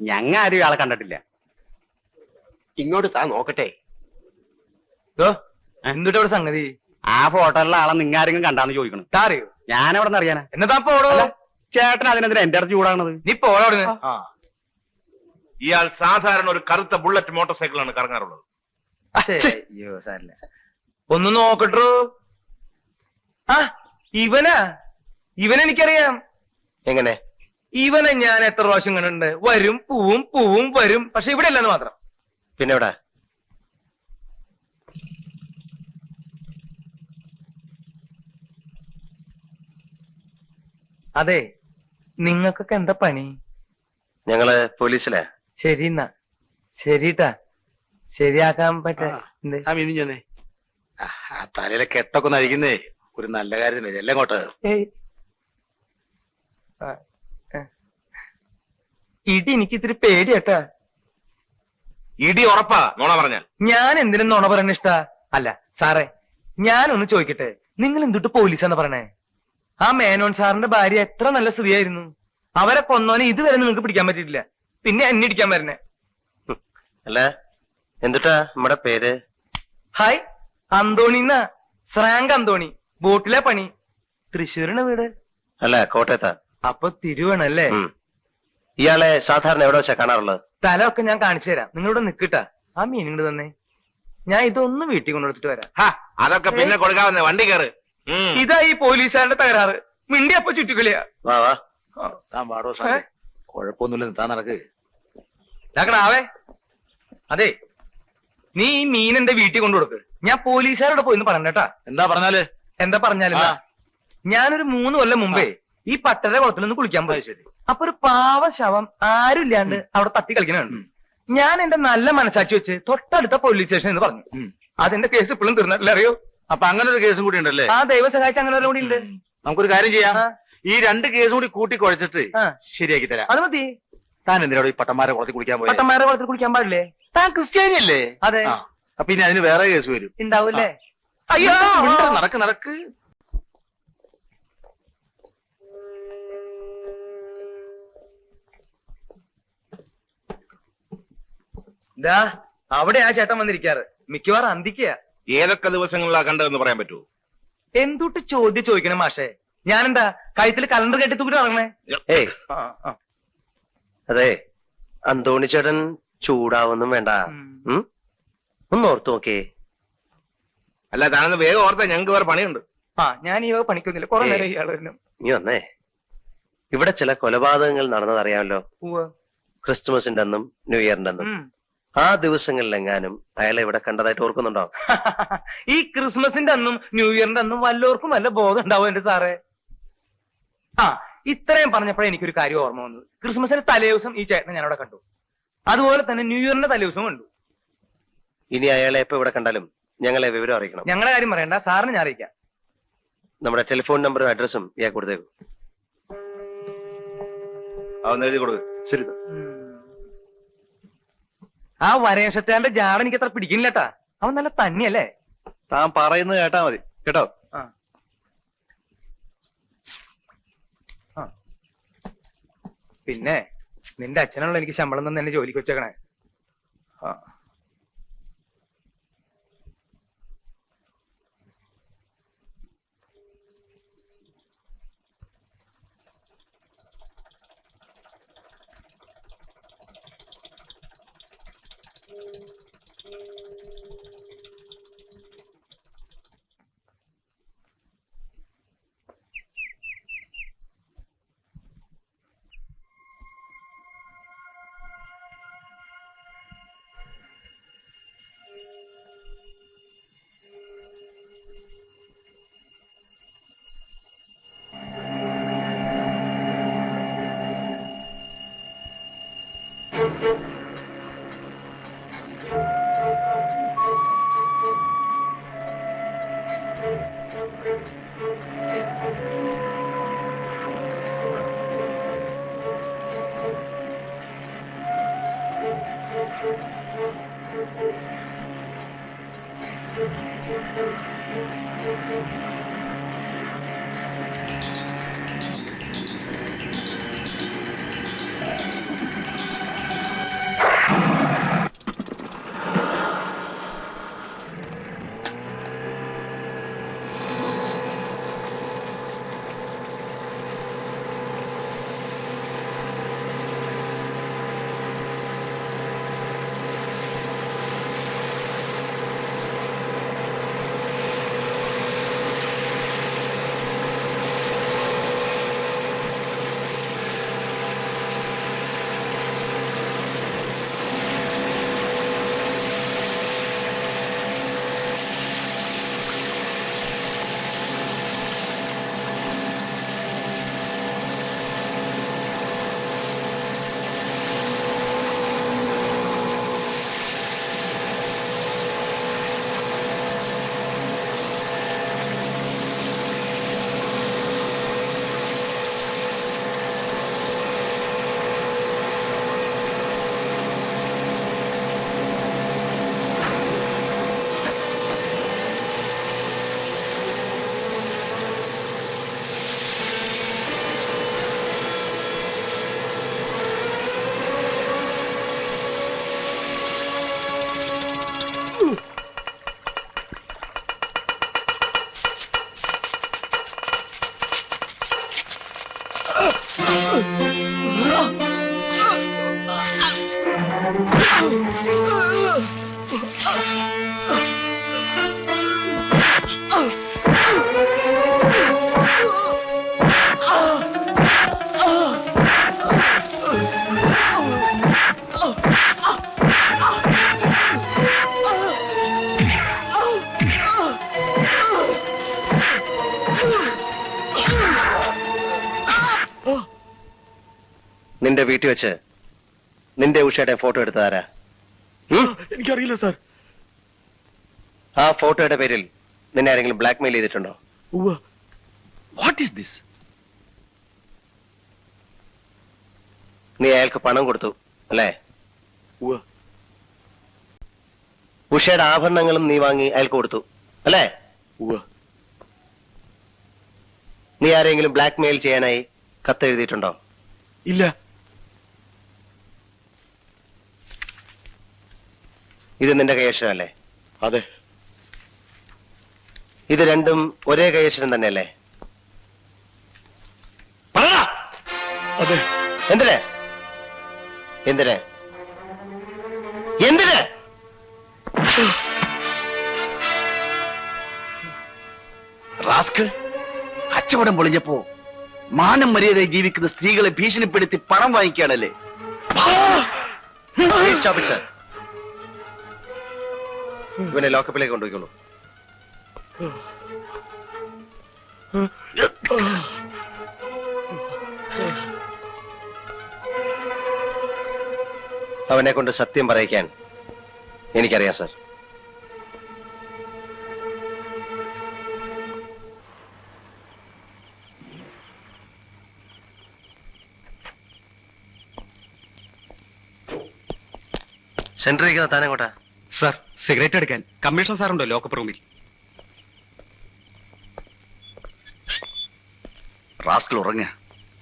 ഞങ്ങ ആരും ഇയാളെ കണ്ടിട്ടില്ല. ഇങ്ങോട്ട് താ നോക്കട്ടെ. എന്തുട്ടാ ഇവിടെ സംഗതി? ആ ഫോട്ടോയിലുള്ള ആളെ നിങ്ങ ആരെങ്കിലും കണ്ടാന്ന് ചോദിക്കണം. താറിയോ? ഞാൻ എവിടെ നിന്ന് അറിയാനാ? എന്നതാ പോടോ? ചേട്ടൻ അതിനെതിരെ എന്റെ അടുത്ത് ചൂടാകണത്. നീ പോടോ. ഇയാൾ സാധാരണ ഒരു കറുത്ത ബുള്ളറ്റ് മോട്ടോർ സൈക്കിളാണ് കറങ്ങാറുള്ളത്. അയ്യോ സാരില്ല, ഒന്ന് നോക്കട്ടോ. ആ ഇവനെനിക്കറിയാം. എങ്ങനെ? ഇവനെ ഞാൻ എത്ര പ്രാവശ്യം കണ്ടിട്ടുണ്ട്. വരും പൂവും വരും, പക്ഷെ ഇവിടെ അല്ലെന്ന് മാത്രം. പിന്നെ എവിടെ? അതെ, നിങ്ങൾക്കൊക്കെ എന്താ പണി? ഞങ്ങള് പോലീസിലെ. ശരി എന്നാ ശരിട്ടാ, ശരിയാക്കാൻ പറ്റേ. തലയിലെ കെട്ടൊക്കെ ഒന്ന് അഴിക്കുന്നേ ഒരു നല്ല കാര്യത്തിന് എല്ലാം കോട്ട്. ഇടി എനിക്ക് ഇത്തിരി പേടിയട്ടാ. ഇടി ഉറപ്പാ നോണ പറഞ്ഞാൽ. ഞാൻ എന്തിനും നോണ പറയുന്ന ഇഷ്ടാ? അല്ല സാറേ, ഞാനൊന്ന് ചോദിക്കട്ടെ, നിങ്ങൾ എന്തുട്ട് പോലീസാന്ന് പറയണേ? ആ മേനോൻ സാറിന്റെ ഭാര്യ എത്ര നല്ല സ്ത്രീയായിരുന്നു. അവരെ കൊന്നോനെ ഇതുവരെ നിങ്ങൾക്ക് പിടിക്കാൻ പറ്റിയിട്ടില്ല, പിന്നെ എന്നെ ഇടിക്കാൻ വരണേ. അല്ല എന്തുട്ടാ നമ്മുടെ പേര്? ഹായ്, അന്തോണിന്നാ. ശ്രാങ്ക് അന്തോണി. ബോട്ടിലെ പണി. തൃശ്ശൂരിന്റെ വീട്? അല്ല കോട്ടയത്താ. അപ്പൊ തിരുവണല്ലേ? ഇയാളെ സാധാരണ എവിടെ വെച്ചാ കാണാറുള്ളത്? സ്ഥലമൊക്കെ ഞാൻ കാണിച്ചു തരാം, നിങ്ങളിവിടെ നിക്കട്ടാ. ആ മീൻ ഇങ്ങോട്ട് തന്നെ, ഞാൻ ഇതൊന്ന് വീട്ടിൽ കൊണ്ടുകൊടുത്തിട്ട് വരാം. അതൊക്കെ പിന്നെ കൊടുക്കാവുന്ന വണ്ടി കയറ്. ഇതാ ഈ പോലീസുകാരുടെ തകരാറ്. മിണ്ടി അപ്പൊ ചുറ്റിക്കളിയാ. വാ വാ, താൻ പാടോ. കുഴപ്പമൊന്നുമില്ല, താൻ നടക്ക്. ആവേ. അതെ, നീ ഈ മീൻ എന്റെ വീട്ടിൽ കൊണ്ടുകൊടുക്ക്. ഞാൻ പോലീസുകാരോട് പോയിന്ന് പറഞ്ഞേട്ടാ. എന്താ പറഞ്ഞാല്? എന്താ പറഞ്ഞാലും ഞാനൊരു 3 കൊല്ലം മുമ്പേ ഈ പട്ടര കുളത്തിലൊന്ന് കുളിക്കാൻ പോയി. ശരി. അപ്പൊ ഒരു പാവ ശവം ആരും ഇല്ലാണ്ട് അവിടെ തട്ടി കളിക്കണുണ്ട്. ഞാൻ എന്റെ നല്ല മനസാക്ഷി വെച്ച് തൊട്ടടുത്ത പോലീസ് സ്റ്റേഷൻ എന്ന് പറഞ്ഞു. അതിന്റെ കേസ് ഇപ്പോഴും തീർന്നിട്ടില്ല, അറിയോ? അപ്പൊ അങ്ങനെ ഒരു കേസും കൂടി ഉണ്ടല്ലേ? ആ, ദൈവം സഹായിച്ച അങ്ങനെ ഒരു കൂടി ഉണ്ട്. നമുക്കൊരു കാര്യം ചെയ്യാം, ഈ 2 കേസും കൂടി കൂട്ടി കുഴച്ചിട്ട് ശരിയാക്കി തരാം. അത് മതി. താൻ എന്തിനോട് ഈ പട്ടന്മാരെ കുളത്തിൽ കുളിക്കാൻ പോയി? പട്ടന്മാരെ കുളത്തിൽ കുളിക്കാൻ പാടില്ലേ? താൻ ക്രിസ്ത്യാനി അല്ലേ? അതെ. അപ്പൊ ഇനി അതിന് വേറെ കേസ് വരും. ഉണ്ടാവൂല്ലേ? അയ്യോ, നടക്ക് നടക്ക്. അവിടെ ആ ചേട്ടൻ വന്നിരിക്കാറ്. മിക്കവാറും അന്തിക്കുക. ഏതൊക്കെ ദിവസങ്ങളിലാ കണ്ടതെന്ന് പറയാൻ പറ്റുമോ? എന്തുട്ട് ചോദിക്കണം മാഷേ? ഞാനെന്താ കഴുത്തിൽ കലണ്ടർ കെട്ടി തൂക്കിട്ട് ഇറങ്ങണേ? ഏയ് അതെ, അന്തോണി ചേട്ടൻ ചൂടാവൊന്നും വേണ്ട. ഒന്ന് ഓർത്തു നോക്കേ. അല്ല താനൊന്ന് വേഗം ഓർത്താ, ഞങ്ങൾക്ക് വേറെ പണിയുണ്ട്. ഞാൻ ഈ പണിക്കൊന്നുമില്ല, കുറെ നേരം ഇയാള്. നീ വന്നേ. ഇവിടെ ചില കൊലപാതകങ്ങൾ നടന്നതറിയാമല്ലോ. ക്രിസ്തുമസിന്റെ അന്നും ന്യൂ ഇയറിന്റെ അന്നും. ആ ദിവസങ്ങളിലെങ്ങാനും അയാളെ ഇവിടെ കണ്ടതായിട്ട് ഓർക്കുന്നുണ്ടോ? ഈ ക്രിസ്മസിന്റെ അന്നും ന്യൂ ഇയറിന്റെ അന്നും വല്ലവർക്കും വല്ല ബോധം ഉണ്ടാവും എന്റെ സാറേ. ഇത്രയും പറഞ്ഞപ്പോഴേ എനിക്കൊരു കാര്യം ഓർമ്മ വന്നത്. ക്രിസ്മസിന്റെ തലേദിവസം ഈ ചേട്ടനെ ഞാനവിടെ കണ്ടു. അതുപോലെ തന്നെ ന്യൂ ഇയറിന്റെ തലേദിവസം കണ്ടു. ഇനി അയാളെ എപ്പോ ഇവിടെ കണ്ടാലും ഞങ്ങളെ വിവരം അറിയിക്കണം. ഞങ്ങളുടെ കാര്യം പറയണ്ട, സാറിന് ഞാൻ അറിയിക്കാം. നമ്മുടെ ടെലിഫോൺ നമ്പറും അഡ്രസ്സും ഇയാൾ കൊടുത്തേക്കും. അതൊന്ന് എഴുതി കൊടുക്ക്. ശരി. ആ വരേഷറ്റാന്റെ ജാട എനിക്ക് അത്ര പിടിക്കുന്നില്ലട്ടാ. അവൻ നല്ല തന്നെയല്ലേ? താൻ പറയുന്നത് കേട്ടാ മതി കേട്ടോ. പിന്നെ നിന്റെ അച്ഛനുള്ള എനിക്ക് ശമ്പളം തന്നെ എന്നെ ജോലിക്ക് വെച്ചേക്കണേ. നിന്റെ വീട്ടിൽ വെച്ച് നിന്റെ ഉഷയുടെ ഫോട്ടോ എടുത്തതാരാ? എനിക്കറിയില്ല സാർ. ആ ഫോട്ടോയുടെ പേരിൽ നിന്നെ ആരെങ്കിലും ബ്ലാക്ക്മെയിൽ ചെയ്തിട്ടുണ്ടോ? What is this? നീ അയാൾക്ക് പണം കൊടുത്തു അല്ലേ? ഉഷയുടെ ആഭരണങ്ങളും നീ വാങ്ങി അയാൾക്ക് കൊടുത്തു അല്ലേ? നീ ആരെങ്കിലും ബ്ലാക്ക്മെയിൽ ചെയ്യാനായി കത്തെഴുതിയിട്ടുണ്ടോ? ഇല്ല. ഇത് നിന്റെ കൈയക്ഷരമല്ലേ? അതെ. ഇത് രണ്ടും ഒരേ കൈയക്ഷരം തന്നെയല്ലേ? അതെ. എന്തിന് എന്തിന് എന്തിന്? റാസ്കൽ, കച്ചവടം പൊളിഞ്ഞപ്പോ മാനം മര്യാദയായി ജീവിക്കുന്ന സ്ത്രീകളെ ഭീഷണിപ്പെടുത്തി പണം വാങ്ങിക്കുകയാണല്ലേ? ഇവനെ ലോക്കപ്പിലേക്ക് കൊണ്ടുപോയിക്കോളൂ. അവനെ കൊണ്ട് സത്യം പറയിക്കാൻ എനിക്കറിയാം സർ. സെന്ററിൽ താനെങ്ങോട്ടാ? സർ, സിഗരറ്റ് എടുക്കാൻ കമ്മീഷൻ സാറുണ്ടോ ലോക്കപ്പ് റൂമിൽ? റാസ്കൽ ഉറങ്ങ.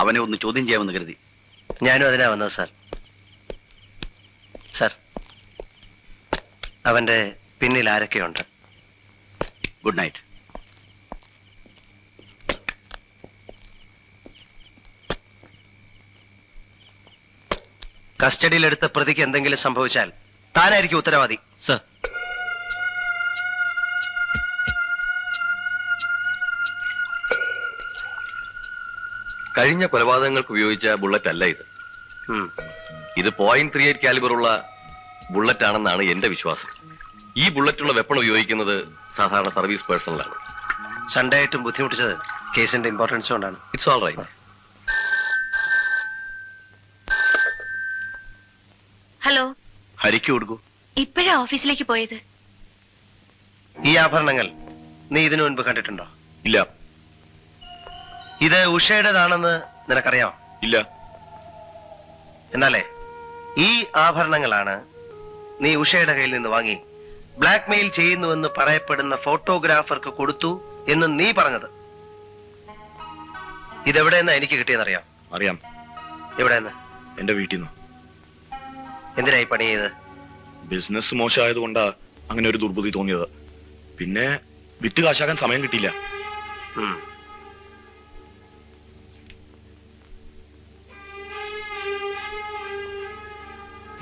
അവനെ ഒന്ന് ചോദ്യം ചെയ്യാമെന്ന് കരുതി. ഞാനും അതിനാ വന്നത് സാർ. സാർ, അവന്റെ പിന്നിൽ ആരൊക്കെയുണ്ട്? Good night. കസ്റ്റഡിയിലെടുത്ത പ്രതിക്ക് എന്തെങ്കിലും സംഭവിച്ചാൽ താനായിരിക്കും ഉത്തരവാദി. സർ. കഴിഞ്ഞ കൊലപാതകങ്ങൾക്ക് ഉപയോഗിച്ച ബുള്ളറ്റ് അല്ല ഇത്. ഇത് .38 കാലിബറുള്ള ബുള്ളറ്റ് ആണെന്നാണ് എന്റെ വിശ്വാസം. ഈ ബുള്ളറ്റുള്ള വെപ്പൺ ഉപയോഗിക്കുന്നത് സാധാരണ സർവീസ് പേഴ്സണലാണ്. സൺഡേ ആയിട്ടും ബുദ്ധിമുട്ടിച്ചത് കേസിന്റെ ഇമ്പോർട്ടൻസ് കൊണ്ടാണ്. It's all right. ഹലോ. ഹരിക്ക് കൊടുക്കൂ. ഇപ്പോഴാ ഓഫീസിലേക്ക് പോയത്. ഈ ആഭരണങ്ങൾ നീ ഇതിനു മുൻപ് കണ്ടിട്ടുണ്ടോ? ഇല്ല. ഇത് ഉഷയുടേതാണെന്ന് നിനക്കറിയാമോ? ഇല്ല. എന്നാലേ ഈ ആഭരണങ്ങളാണ് നീ ഉഷയുടെ കയ്യിൽ നിന്ന് വാങ്ങി ബ്ലാക്ക്മെയിൽ ചെയ്യുന്നുവെന്ന് പറയപ്പെടുന്ന ഫോട്ടോഗ്രാഫർക്ക് കൊടുത്തു എന്ന് നീ പറഞ്ഞത്. ഇതെവിടെയെന്നാ എനിക്ക് കിട്ടിയെന്നറിയാം? അറിയാം. എവിടെയെന്ന്? എന്റെ വീട്ടിൽ നിന്ന്. എന്തിനായി പണി ചെയ്ത്? ബിസിനസ് മോശമായതുകൊണ്ടാ അങ്ങനെ ഒരു ദുർബുദ്ധി തോന്നിയത്. പിന്നെ വിറ്റ് കാശാക്കാൻ സമയം കിട്ടിയില്ല.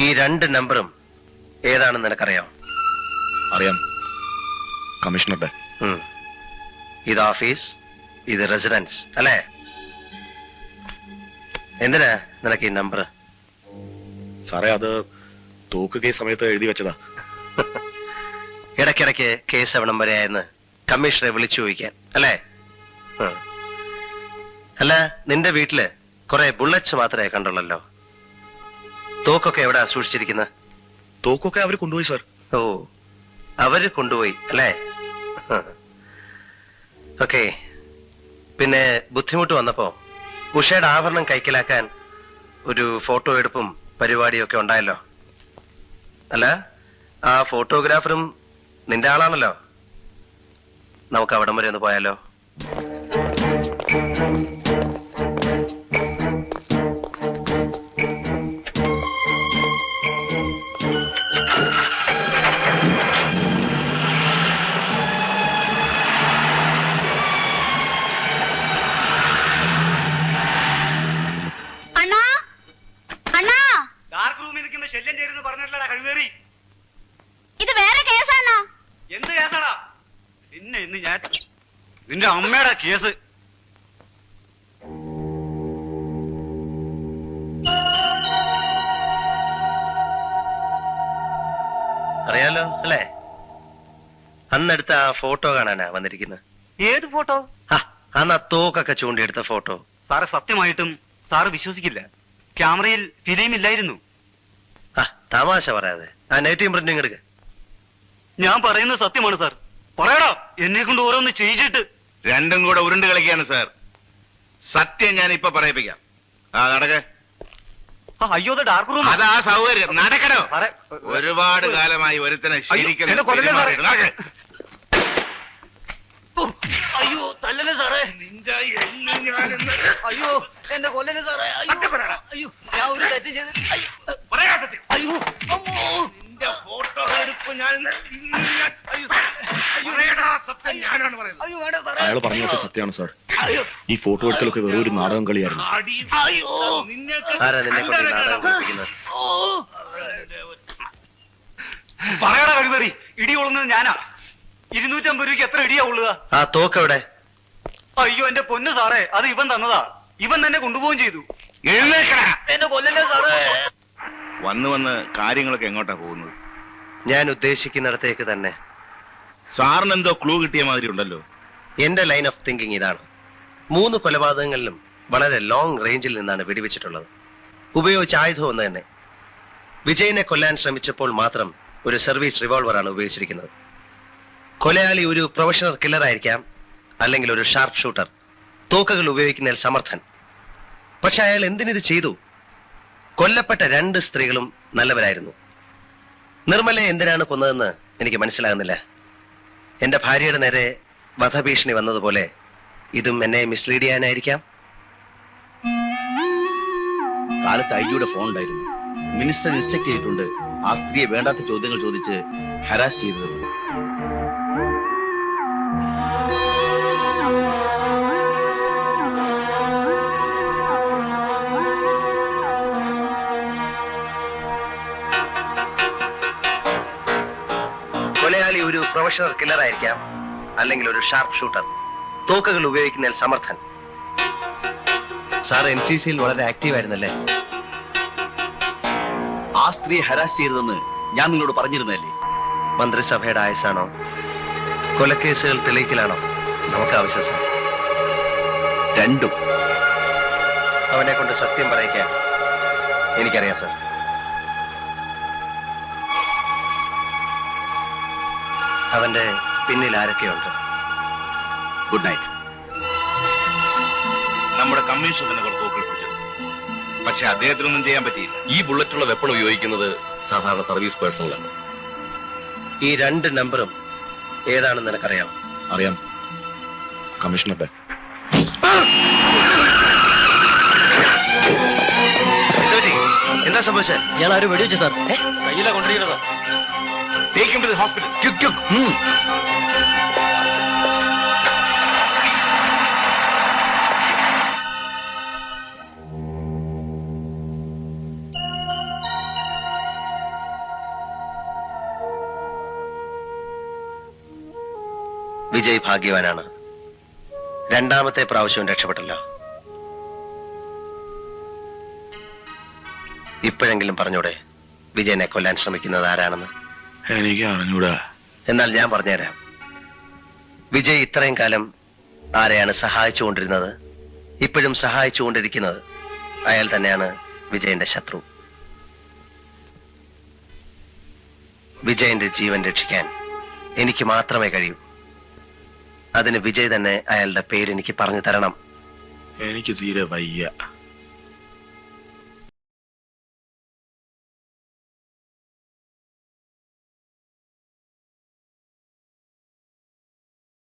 ഈ രണ്ട് നമ്പറും ഏതാണെന്ന് നിനക്കറിയാം? അറിയാം. കമ്മീഷണറുടെ. ഇത് ഓഫീസ്, ഇത് റെസിഡൻസ് അല്ലേ? എന്തിനാ നിനക്ക് ഈ നമ്പർ? സാറേ, അത് തോക്ക് കേസ് സമയത്ത് എഴുതി വെച്ചതാ. ഇടയ്ക്കിടയ്ക്ക് കേസ് എവിടം വരെയായെന്ന് കമ്മീഷണറെ വിളിച്ചു ചോദിക്കാൻ അല്ലേ? അല്ല, നിന്റെ വീട്ടില് കുറെ ബുള്ളറ്റ്സ് മാത്രമേ കണ്ടുള്ളല്ലോ. തോക്കൊക്കെ എവിടാ സൂക്ഷിച്ചിരിക്കുന്നത്? തോക്കൊക്കെ അവര് കൊണ്ടുപോയി സാർ. ഓ, അവര് കൊണ്ടുപോയി അല്ലേ? ഓക്കെ. പിന്നെ ബുദ്ധിമുട്ട് വന്നപ്പോ ഉഷയുടെ ആഭരണം കൈക്കലാക്കാൻ ഒരു ഫോട്ടോ എടുപ്പും പരിപാടിയും ഒക്കെ ഉണ്ടായല്ലോ. അല്ല, ആ ഫോട്ടോഗ്രാഫറും നിന്റെ ആളാണല്ലോ. നമുക്ക് അവിടം വരെ ഒന്ന് പോയാലോ? ശല്യം ചെയ്തെന്ന് പറഞ്ഞിട്ടില്ലടാ കഴിവേറി. ഇത് വേറെ കേസാണോ? എന്ത് കേസാടാ? പിന്നെ ഇന്ന് ഞാൻ നിന്റെ അമ്മയുടെ കേസ്. അറിയാലോ അല്ലേ? അന്നെടുത്ത ആ ഫോട്ടോ കാണാനാ വന്നിരിക്കുന്നത്. ഏത് ഫോട്ടോ? അന്ന് ആ തോക്കൊക്കെ ചൂണ്ടിയെടുത്ത ഫോട്ടോ. സാറെ സത്യമായിട്ടും സാറ് വിശ്വസിക്കില്ല, ക്യാമറയിൽ ഫിലിം ഇല്ലായിരുന്നു. തമാശ പറയാതെ ആ നെഗറ്റീവ് പ്രിന്റിങ് എടുക്ക. ഞാൻ പറയുന്നത് സത്യമാണ് സാർ. പറയടാ, എന്നെ കൊണ്ട് ഓരോന്ന് ചെയ്യിച്ചിട്ട്. രണ്ടും കൂടെ ഉരുണ്ട് കളിക്കാണ് സാർ. സത്യം ഞാൻ ഇപ്പൊ പറയിപ്പിക്കാം. നടക്ക. അയ്യോ, ഡാർക്ക് റൂം. അതാ സൗകര്യം. നടക്കണോ? സാറേ, ഒരുപാട് കാലമായി ഒരുത്തനെ ശരിക്കും എന്നെ കൊല്ലല്ലേ സാറേ? അയ്യോ, തല്ലല്ലേ സാറേ? അയ്യോ, എന്നെ കൊല്ലല്ലേ സാറേ? അയ്യോ, ഞാൻ ഒരു തെറ്റ് ചെയ്ത്. അയ്യോ, നിന്റെ ഫോട്ടോ എടുപ്പ് ഞാൻ അയ്യോ വേണ്ട സാറേ. അയാൾ പറഞ്ഞൊക്കെ സത്യമാണ് സാർ. അയ്യോ, ഈ ഫോട്ടോ എടുക്കലൊക്കെ വെറും ഒരു നാടകം കളിയായിരുന്നു. അയ്യോ, ആരാ നിന്നെ കൊണ്ട് ഈ നാടകം കളിപ്പിക്കുന്നത്? പറയടാ കഴിവേറി. ഇടി കൊള്ളുന്നത് ഞാനാ. 250 രൂപയ്ക്ക് എത്ര ഇടിയാ കൊള്ളുക? ആ തോക്കെവിടെ? അയ്യോ എന്റെ പൊന്ന് സാറേ, അത് ഇവൻ തന്നതാ. ഇവൻ തന്നെ കൊണ്ടുപോവുകയും ചെയ്തു. എഴുന്നേക്കടാ. എന്നെ കൊല്ലല്ലേ സാറേ? വന്ന് വന്ന് കാര്യങ്ങളൊക്കെ എങ്ങോട്ടാ പോകുന്നത്? ഞാൻ ഉദ്ദേശിക്കുന്നിടത്തേക്ക് തന്നെ. സാറിന് എന്തോ ക്ലൂ കിട്ടിയ മാതിരി ഉണ്ടല്ലോ. എന്റെ ലൈൻ ഓഫ് തിങ്കിങ് ഇതാണ്. 3 കൊലപാതകങ്ങളിലും വളരെ ലോങ് റേഞ്ചിൽ നിന്നാണ് വെടിവെച്ചിട്ടുള്ളത്. ഉപയോഗിച്ച ആയുധം ഒന്ന് തന്നെ. വിജയനെ കൊല്ലാൻ ശ്രമിച്ചപ്പോൾ മാത്രം ഒരു സർവീസ് റിവോൾവറാണ് ഉപയോഗിച്ചിരിക്കുന്നത്. കൊലയാളി ഒരു പ്രൊഫഷണൽ കില്ലർ ആയിരിക്കാം, അല്ലെങ്കിൽ ഒരു ഷാർപ്പ് ഷൂട്ടർ, തോക്കുകൾ ഉപയോഗിക്കുന്നതിൽ സമർത്ഥൻ. പക്ഷെ അയാൾ എന്തിനിത് ചെയ്തു? കൊല്ലപ്പെട്ട 2 സ്ത്രീകളും നല്ലവരായിരുന്നു. നിർമ്മലയെ എന്തിനാണ് കൊന്നതെന്ന് എനിക്ക് മനസ്സിലാകുന്നില്ല. എന്റെ ഭാര്യയുടെ നേരെ വധഭീഷണി വന്നതുപോലെ ഇതും എന്നെ മിസ്ലീഡ് ചെയ്യാനായിരിക്കാം. കാലത്ത് ഐജിയുടെ ഫോൺ ഉണ്ടായിരുന്നു. മിനിസ്റ്റർ ഇൻസ്ട്രക്ട് ചെയ്തിട്ടുണ്ട് ആ സ്ത്രീയെ വേണ്ടാത്ത ചോദ്യങ്ങൾ ചോദിച്ച് ഹരാസ് ചെയ്തത്. കൊലയാളി ഒരു പ്രൊഫഷണൽ കില്ലർ ആയിരിക്കാം, അല്ലെങ്കിൽ ഒരു ഷാർപ്പ് ഷൂട്ടർ, തോക്കുകൾ ഉപയോഗിക്കുന്നതിൽ സമർത്ഥൻ. സാർ NCCയിൽ വളരെ ആക്റ്റീവ് ആയിരുന്നല്ലേ? ആ സ്ത്രീയെ ഹരാസ് ചെയ്തതെന്ന് ഞാൻ നിങ്ങളോട് പറഞ്ഞിരുന്നല്ലേ? മന്ത്രിസഭയുടെ ആയുസാണോ കൊലക്കേസുകൾ തെളിയിക്കലാണോ നമുക്ക് ആവശ്യം സാർ? രണ്ടും. അവനെ കൊണ്ട് സത്യം പറയിക്കാൻ എനിക്കറിയാം സാർ. അവന്റെ പിന്നിൽ ആരൊക്കെയുണ്ട്? Good night. നമ്മുടെ കമ്മീഷൻ തന്നെ കുറച്ച് തോക്കുകൾ പിടിച്ചത്. പക്ഷെ അദ്ദേഹത്തിനൊന്നും ചെയ്യാൻ പറ്റിയില്ല. ഈ ബുള്ളറ്റുള്ള വെപ്പൺ ഉപയോഗിക്കുന്നത് സാധാരണ സർവീസ് പേഴ്സണലാണ്. ഈ 2 നമ്പറും ഏതാണെന്ന് നിനക്കറിയാം? അറിയാം കമ്മീഷണറുടെ. എന്താ സംഭവിച്ചത്? ഇയാൾ ആരും വെടിവെച്ചു സാർ. കയ്യിലാ കൊണ്ടിരിക്കുന്നത്. Take him to the hospital. Vijay ഭാഗ്യവാനാണ്. 2ാമത്തെ പ്രാവശ്യവും രക്ഷപ്പെട്ടല്ലോ. ഇപ്പോഴെങ്കിലും പറഞ്ഞൂടെ വിജയനെ കൊല്ലാൻ ശ്രമിക്കുന്നത് ആരാണെന്ന്? എനിക്ക് അറിഞ്ഞൂടാ. എന്നാൽ ഞാൻ പറഞ്ഞുതരാം. വിജയ് ഇത്രയും കാലം ആരെയാണ് സഹായിച്ചുകൊണ്ടിരുന്നത്, ഇപ്പോഴും സഹായിച്ചുകൊണ്ടിരിക്കുന്നത് അയാൾ തന്നെയാണ് വിജയന്റെ ശത്രു. വിജയന്റെ ജീവൻ രക്ഷിക്കാൻ എനിക്ക് മാത്രമേ കഴിയൂ. അതിന് വിജയ് തന്നെ അയാളുടെ പേര് എനിക്ക് പറഞ്ഞു തരണം. എനിക്ക് തീരെ വയ്യ.